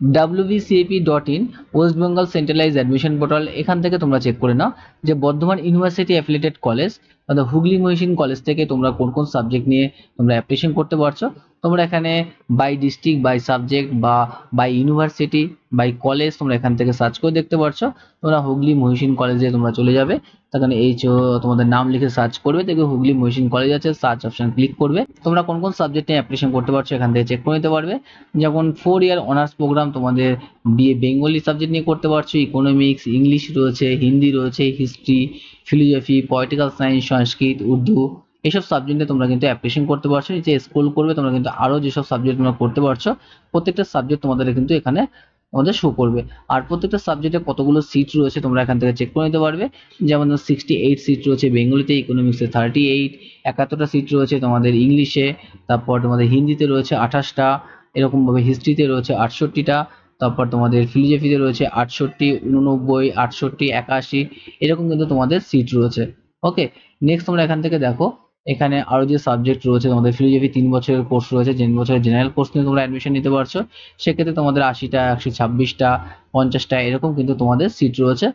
wbcap.in West Bengal centralise admission portal, এখান থেকে তোমরা চেক করে নাও যে বর্ধমান ইউনিভার্সিটি অ্যাফিলিয়েটেড কলেজ অর্থাৎ হুগলি মহিষিন কলেজ থেকে তোমরা কোন কোন সাবজেক্ট নিয়ে তোমরা অ্যাপ্লিকেশন করতে পারছো। তোমরা এখানে বাই ডিস্ট্রিক্ট, বাই সাবজেক্ট বা বাই ইউনিভার্সিটি, বাই কলেজ তোমরা এখান থেকে সার্চ করে দেখতে পারছো। তোমরা হুগলি মহিষিন কলেজে তোমরা চলে যাবে, সেখানে তোমাদের নাম লিখে সার্চ করবে, দেখবে হুগলি মহিষিন কলেজ আছে, সার্চ অপশন ক্লিক করবে। তোমরা কোন কোন সাবজেক্ট নিয়ে অ্যাপ্লিকেশন করতে পারছো এখান থেকে চেক করে নিতে পারবে। যেমন 4 ইয়ার অনার্স প্রোগ্রাম তোমাদের বিএ বেঙ্গলি সাবজেক্ট নিয়ে করতে পারছো, ইকোনমিক্স, ইংলিশ রয়েছে, হিন্দি রয়েছে, হিস্ট্রি, ফিলোসফি, পলিটিক্যাল সায়েন্স, সংস্কৃত, উর্দু, এইসব সাবজেক্টে তোমরা কিন্তু অ্যাপ্লিকেশন করতে পারছো। নিচে স্ক্রল করবে, তোমরা কিন্তু আরও যেসব সাবজেক্ট তোমরা করতে পারছো প্রত্যেকটা সাবজেক্ট তোমাদের কিন্তু এখানে আমাদের শো করবে। আর প্রত্যেকটা সাবজেক্টে কতগুলো সিট রয়েছে তোমরা এখান থেকে চেক করে নিতে পারবে। যেমন 68 সিট রয়েছে বেঙ্গলিতে, ইকোনমিক্সে 38, 71টা সিট রয়েছে তোমাদের ইংলিশে, তারপর তোমাদের হিন্দিতে রয়েছে 28টা, এরকমভাবে হিস্ট্রিতে রয়েছে 68টা, তারপর তোমাদের ফিলোসফিতে রয়েছে 68, 89, 68, 81, এরকম কিন্তু তোমাদের সিট রয়েছে। ওকে, নেক্সট তোমরা এখান থেকে দেখো এখানে আরো যে সাবজেক্ট রয়েছে তোমাদের ফিলোসফি 3 বছরের কোর্স রয়েছে, 3 বছরের জেনারেল কোর্স নিয়ে তোমরা অ্যাডমিশন নিতে পারছো। সেক্ষেত্রে তোমাদের 80টা, 126টা, 50টা এরকম কিন্তু তোমাদের সিট রয়েছে।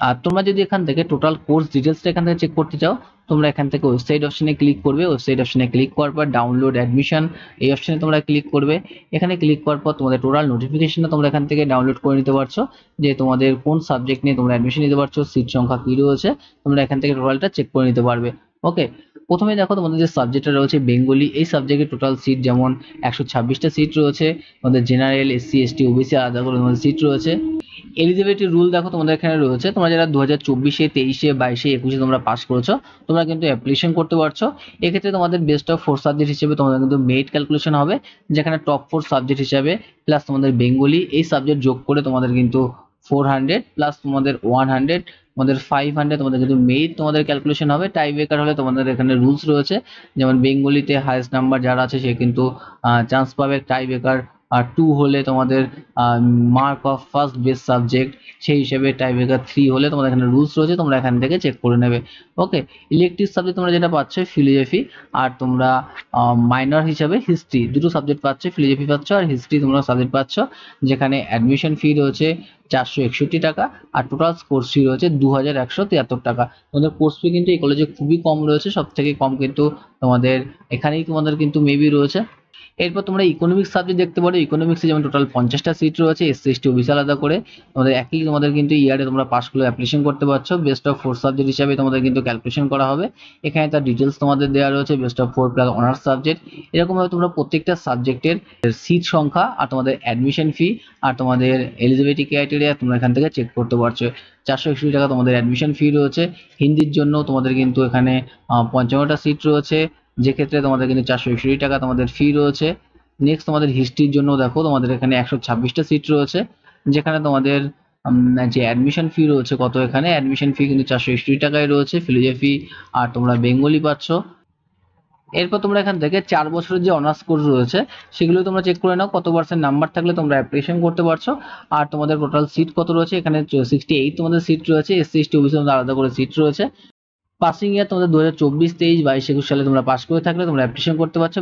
আর তোমরা যদি এখান থেকে টোটাল কোর্স ডিটেলসটা এখান থেকে চেক করতে চাও, তোমরা এখান থেকে ওয়েবসাইট অপশনে ক্লিক করবে। ওয়েবসাইট অপশনে ক্লিক করার পর ডাউনলোড অ্যাডমিশন এই অপশনে তোমরা ক্লিক করবে। এখানে ক্লিক করার পর তোমাদের টোটাল নোটিফিকেশনটা তোমরা এখান থেকে ডাউনলোড করে নিতে পারছো, যে তোমাদের কোন সাবজেক্ট নিয়ে তোমরা অ্যাডমিশন নিতে পারছো, সিট সংখ্যা কী রয়েছে, তোমরা এখান থেকে টোটালটা চেক করে নিতে পারবে। ওকে, প্রথমে দেখো তোমাদের যে সাবজেক্টটা রয়েছে বেঙ্গলি, এই সাবজেক্টের টোটাল সিট যেমন 126টা সিট রয়েছে। তোমাদের জেনারেল, এসসি, এসটি, ওবিসি আলাদা করে তোমাদের সিট রয়েছে। এলিজিবিলিটি রুল দেখো তোমাদের এখানে রয়েছে, তোমরা যারা 2024-এ, 23-এ, 22-এ, 21-এ তোমরা পাস করেছো তোমরা কিন্তু অ্যাপ্লিকেশন করতে পারছো। এক্ষেত্রে তোমাদের বেস্ট অফ 4 সাবজেক্ট হিসেবে তোমাদের কিন্তু মেরিট ক্যালকুলেশন হবে, যেখানে টপ 4 সাবজেক্ট হিসাবে প্লাস তোমাদের বেঙ্গলি এই সাবজেক্ট যোগ করে তোমাদের কিন্তু 400 প্লাস তোমাদের 100 তোমাদের 500 তোমাদের কিন্তু মেরিট তোমাদের ক্যালকুলেশন হবে। টাই ব্রেকার হলে তোমাদের এখানে রুলস রয়েছে, যেমন বেঙ্গলিতে হাইয়েস্ট নাম্বার যারা আছে সে কিন্তু চান্স পাবে। টাই ব্রেকার আর 2 হলে তোমাদের mark of first best subject, সেই হিসেবে টাই ব্রেকার 3 হলে তোমাদের এখানে রুলস রয়েছে, তোমরা এখান থেকে চেক করে নেবে। ওকে, ইলেকটিভ সাবজেক্ট তোমরা যেটা পাচ্ছ ফিলোসফি, আর তোমরা মাইনর হিসাবে হিস্ট্রি, দুটো সাবজেক্ট পাচ্ছ, ফিলোসফি পাচ্ছ আর হিস্ট্রি তোমরা সাবজেক্ট পাচ্ছ, যেখানে অ্যাডমিশন ফি রয়েছে 461 টাকা আর টোটাল কোর্স ফি রয়েছে 2173 টাকা। তোমাদের কোর্স ফি কিন্তু এই কলেজে খুবই কম রয়েছে, সব থেকে কম কিন্তু তোমাদের এখানেই তোমাদের কিন্তু মেবি রয়েছে। এরপর তোমরা ইকোনমিক্স সাবজেক্ট দেখতে পারো, ইকোনমিক্সে যেমন টোটাল 50টা সিট রয়েছে, এসসি, এসটি, ওবিসি আলাদা করে। তোমাদের একই তোমাদের কিন্তু ইয়ারে তোমরা পাস করে অ্যাপ্লিকেশন করতে পারছো। বেস্ট অফ 4 সাবজেক্ট হিসাবে তোমাদের কিন্তু ক্যালকুলেশন করা হবে। এখানে তার ডিটেলস তোমাদের দেওয়া রয়েছে, best of 4 plus honours subject. এরকমভাবে তোমরা প্রত্যেকটা সাবজেক্টের সিট সংখ্যা আর তোমাদের অ্যাডমিশন ফি আর তোমাদের এলিজিবিলিটি ক্রাইটেরিয়া তোমরা এখান থেকে চেক করতে পারছো। 461 টাকা তোমাদের অ্যাডমিশন ফি রয়েছে। হিন্দির জন্য তোমাদের কিন্তু এখানে 55টা সিট রয়েছে, যে ক্ষেত্রে তোমাদের কিন্তু 461 টাকা তোমাদের ফি রয়েছে। নেক্সট তোমাদের হিস্ট্রির জন্য দেখো তোমাদের এখানে 126টা সিট রয়েছে, যেখানে তোমাদের যে অ্যাডমিশন ফি রয়েছে কত, এখানে অ্যাডমিশন ফি কিন্তু 461 টাকায় রয়েছে। ফিলোসফি আর তোমরা বেঙ্গলি পাচ্ছ। এরপর তোমরা এখান থেকে 4 বছরের যে অনার্স কোর্স রয়েছে সেগুলো তোমরা চেক করে নাও, কত পার্সেন্ট নাম্বার থাকলে তোমরা অ্যাপ্লিকেশন করতে পারছো। আর তোমাদের টোটাল সিট কত রয়েছে, এখানে 68 তোমাদের সিট রয়েছে, এসসি, এসটি, ওবিসি আলাদা করে সিট রয়েছে। পাসিং ইয়ার তোমাদের 2024, 23, 22, 21 সালে তোমরা পাস করে থাকলে তোমরা অ্যাপ্লিকেশন করতে পারছো।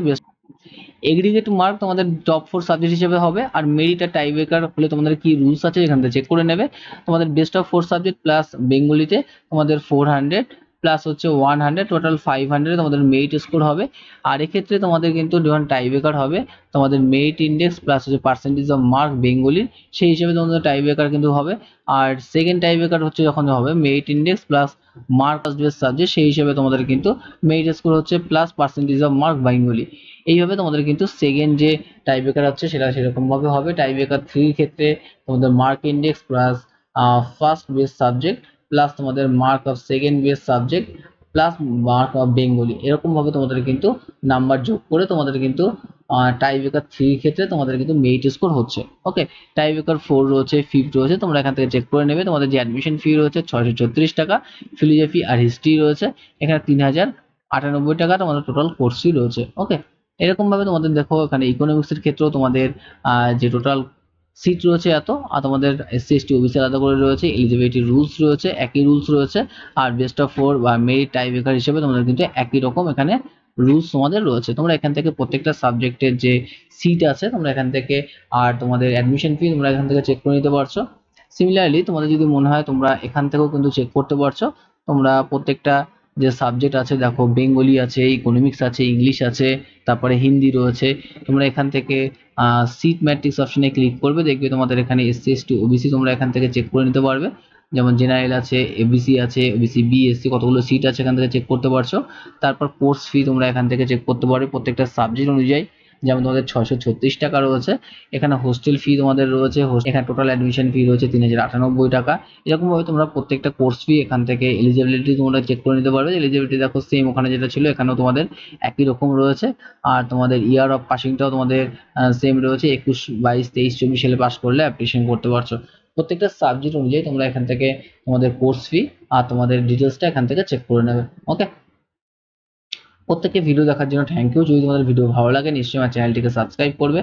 এগ্রিগেট মার্ক তোমাদের টপ 4 সাবজেক্ট হিসেবে হবে। আর মেরিট আর টাই ব্রেকার হলে তোমাদের কি রুলস আছে এখান থেকে চেক করে নেবে। তোমাদের বেস্ট অফ 4 সাবজেক্ট প্লাস বেঙ্গলিতে তোমাদের 400 প্লাস হচ্ছে 100, টোটাল 500 তোমাদের মেরিট স্কোর হবে। আর এক্ষেত্রে তোমাদের কিন্তু যখন টাই ব্রেকার হবে তোমাদের মেরিট ইন্ডেক্স প্লাস হচ্ছে পার্সেন্টেজ অফ মার্ক বেঙ্গলির, সেই হিসেবে তোমাদের টাই ব্রেকার কিন্তু হবে। আর সেকেন্ড টাই ব্রেকার হচ্ছে যখন হবে merit index plus mark base subject, সেই হিসেবে তোমাদের কিন্তু মেরিট স্কোর হচ্ছে plus percentage of mark Bengali. এইভাবে তোমাদের কিন্তু সেকেন্ড যে টাই ব্রেকার হচ্ছে সেটা সেরকমভাবে হবে। টাই ব্রেকার 3 ক্ষেত্রে তোমাদের mark index plus first base subject plus তোমাদের mark of second base subject plus mark of Bengali, এরকমভাবে তোমাদের কিন্তু নাম্বার যোগ করে তোমাদের কিন্তু টাই ব্রেকার 3 ক্ষেত্রে তোমাদের কিন্তু মেরিট স্কোর হচ্ছে। ওকে, টাই ব্রেকার 4 রয়েছে, 5 রয়েছে, তোমরা এখান থেকে চেক করে নেবে। তোমাদের যে অ্যাডমিশন ফি রয়েছে 634 টাকা, ফিলোসফি আর হিস্ট্রি রয়েছে এখানে 3098 টাকা তোমাদের টোটাল কোর্স ফি রয়েছে। ওকে, এরকমভাবে তোমাদের দেখো এখানে ইকোনমিক্সের ক্ষেত্রেও তোমাদের যে টোটাল সিট রয়েছে এত, আর তোমাদের এসসি, এসটি, ওবিসি আলাদা করে রয়েছে। এলিজিবিলিটি রুলস রয়েছে, একই রুলস রয়েছে। আর বেস্ট অফ 4 বা মেরিট টাই ব্রেকার হিসেবে তোমাদের কিন্তু একই রকম এখানে রুলস তোমাদের রয়েছে। তোমরা এখান থেকে প্রত্যেকটা সাবজেক্টের যে সিট আছে তোমরা এখান থেকে, আর তোমাদের অ্যাডমিশন ফি তোমরা এখান থেকে চেক করে নিতে পারছো। সিমিলারলি তোমাদের যদি মনে হয় তোমরা এখান থেকেও কিন্তু চেক করতে পারছো। তোমরা প্রত্যেকটা যে সাবজেক্ট আছে দেখো, বেঙ্গলি আছে, ইকোনমিক্স আছে, ইংলিশ আছে, তারপরে হিন্দি রয়েছে। তোমরা এখান থেকে সিট ম্যাট্রিক্স অপশনে ক্লিক করবে, দেখবে তোমাদের এখানে এসসি এসটি ওবিসি তোমরা এখান থেকে চেক করে নিতে পারবে। যেমন জেনারেল আছে, এবিসি আছে, ওবিসি বি এসসি কতগুলো সিট আছে এখান থেকে চেক করতে পারছো। তারপর কোর্স ফি তোমরা এখান থেকে চেক করতে পারবে প্রত্যেকটা সাবজেক্ট অনুযায়ী। যেমন তোমাদের 636 টাকা রয়েছে। এখানে হোস্টেল ফি তোমাদের রয়েছে, এখানে টোটাল অ্যাডমিশন ফি রয়েছে 3098 টাকা। এরকমভাবে তোমরা প্রত্যেকটা কোর্স ফি এখান থেকে এলিজিবিলিটি তোমরা চেক করে নিতে পারবে। এলিজিবিলিটি দেখো সেম ওখানে যেটা ছিল এখানেও তোমাদের একই রকম রয়েছে। আর তোমাদের ইয়ার অফ পাসিংটাও তোমাদের সেম রয়েছে, 21, 22, 23, 24 সালে পাস করলে অ্যাপ্লিকেশন করতে পারছো। প্রত্যেকটা সাবজেক্ট অনুযায়ী তোমরা এখান থেকে তোমাদের কোর্স ফি আর তোমাদের ডিটেলসটা এখান থেকে চেক করে নেবে। ওকে, প্রত্যেককে ভিডিও দেখার জন্য থ্যাংক ইউ। যদি তোমাদের ভিডিও ভালো লাগে নিশ্চয়ই আমার চ্যানেলটিকে সাবস্ক্রাইব করবে।